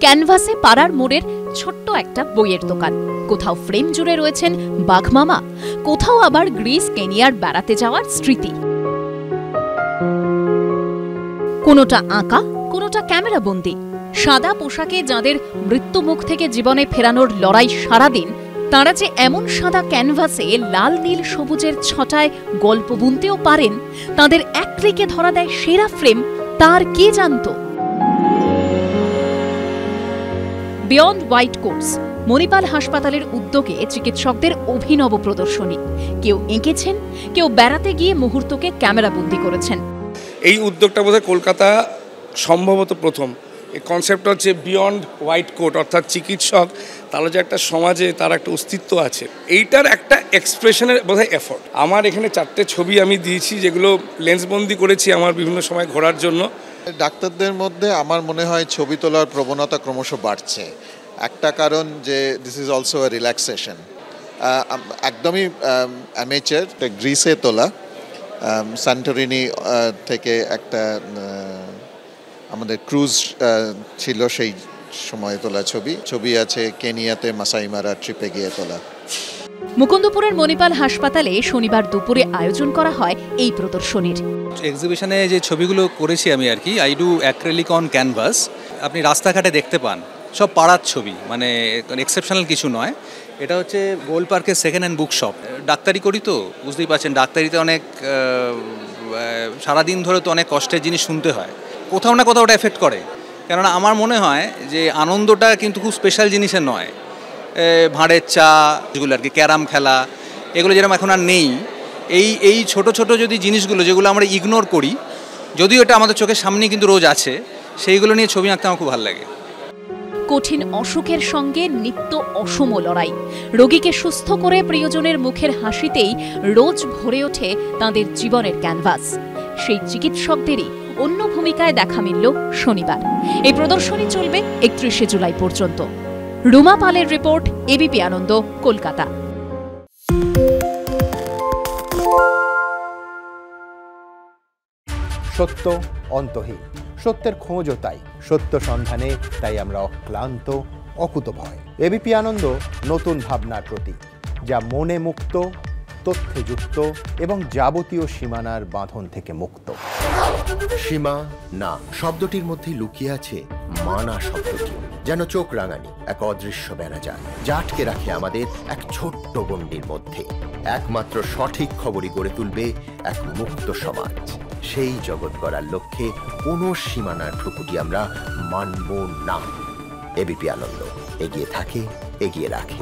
ক্যানভাসে পাড়ার মোড়ের ছোট্ট একটা বইয়ের দোকান। কোথাও ফ্রেম জুড়ে রয়েছেন বাঘমামা, কোথাও আবার গ্রিস কেনিয়ার বেড়াতে যাওয়ার স্মৃতি। কোনোটা আঁকা, কোনোটা ক্যামেরাবন্দি। সাদা পোশাকে যাদের মৃত্যুমুখ থেকে জীবনে ফেরানোর লড়াই সারাদিন, তাঁরা যে এমন সাদা ক্যানভাসে লাল নীল সবুজের ছটায় গল্প বুনতেও পারেন, তাঁদের এক ক্লিকে ধরা দেয় সেরা ফ্রেম, তার কে জানত? বিয়ন্ড হোয়াইট কোটস মণিপাল হাসপাতালের উদ্যোগে চিকিৎসকদের অভিনব প্রদর্শনী। কেউ এঁকেছেন, কেউ বেড়াতে গিয়ে মুহূর্তকে ক্যামেরাবন্দি করেছেন। এই উদ্যোগটা বোধহয় কলকাতা সম্ভবত প্রথম। এই কনসেপ্টটা হচ্ছে বিয়ন্ড হোয়াইট কোট, অর্থাৎ চিকিৎসক তাহলে যে একটা সমাজে তার একটা অস্তিত্ব আছে, এইটার একটা এক্সপ্রেশনের বোধহয় এফোর্ট। আমার এখানে 4টে ছবি আমি দিয়েছি, যেগুলো লেন্সবন্দি করেছি আমার বিভিন্ন সময় ঘোরার জন্য। ডাক্তারদের মধ্যে আমার মনে হয় ছবি তোলার প্রবণতা ক্রমশ বাড়ছে। একটা কারণ যে this is also a relaxation. একদমই অ্যামেচার, গ্রিসে তোলা, স্যান্টোরিনি থেকে একটা আমাদের ক্রুজ ছিল সেই সময়ে তোলা ছবি আছে কেনিয়াতে মাসাই মারা ট্রিপে গিয়ে তোলা। মুকুন্দপুরের মণিপাল হাসপাতালে শনিবার দুপুরে আয়োজন করা হয় এই প্রদর্শনীর। এক্সিবিশনে যে ছবিগুলো করেছি আমি আর কি, I do acrylic on canvas. আপনি রাস্তাঘাটে দেখতে পান সব পাড়ার ছবি, মানে এক্সেপশনাল কিছু নয়। এটা হচ্ছে গোল পার্কের সেকেন্ড হ্যান্ড বুক শপ। ডাক্তারি করি তো বুঝতেই পারছেন, ডাক্তারিতে অনেক সারাদিন ধরে তো অনেক কষ্টের জিনিস শুনতে হয়, কোথাও না কোথাও ওটা এফেক্ট করে। কেননা আমার মনে হয় যে আনন্দটা কিন্তু খুব স্পেশাল জিনিসের নয়। ভাঁড়ের চা যেগুলো আর কি, ক্যারাম খেলা, এগুলো যেরকম এখন আর নেই। এই ছোট ছোট যদি জিনিসগুলো যেগুলো আমরা ইগনোর করি, যদিও এটা আমাদের চোখের সামনে কিন্তু রোজ আছে, সেইগুলো নিয়ে ছবি আঁকতে আমার খুব ভালো লাগে। কঠিন অসুখের সঙ্গে নিত্য অসম লড়াই। রোগীকে সুস্থ করে প্রিয়জনের মুখের হাসিতেই রোজ ভরে ওঠে তাঁদের জীবনের ক্যানভাস। সেই চিকিৎসকদেরই অন্য ভূমিকায় দেখা মিলল শনিবার। এই প্রদর্শনী চলবে 31শে জুলাই পর্যন্ত। রুমা পালের রিপোর্ট, এবিপি আনন্দ, কলকাতা। সত্য অন্তহীন, সত্যের খোঁজও তাই, সত্য সন্ধানে তাই আমরা অক্লান্ত, অকুতভয়। এবিপি আনন্দ নতুন ভাবনার প্রতীক, যা মনে মুক্ত, তথ্যে যুক্ত এবং যাবতীয় সীমানার বাঁধন থেকে মুক্ত। সীমা না শব্দটির মধ্যেই লুকিয়ে আছে মানা শব্দটি, যেন চোখ রাঙানি এক অদৃশ্য বেড়াজাল, যা আটকে রাখে আমাদের এক ছোট্ট গণ্ডির মধ্যে। একমাত্র সঠিক খবরই গড়ে তুলবে এক মুক্ত সমাজ। সেই জগৎ গড়ার লক্ষ্যে কোনো সীমানার ঠুকুটি আমরা মানব না। এবিপি আনন্দ এগিয়ে থাকে, এগিয়ে রাখে।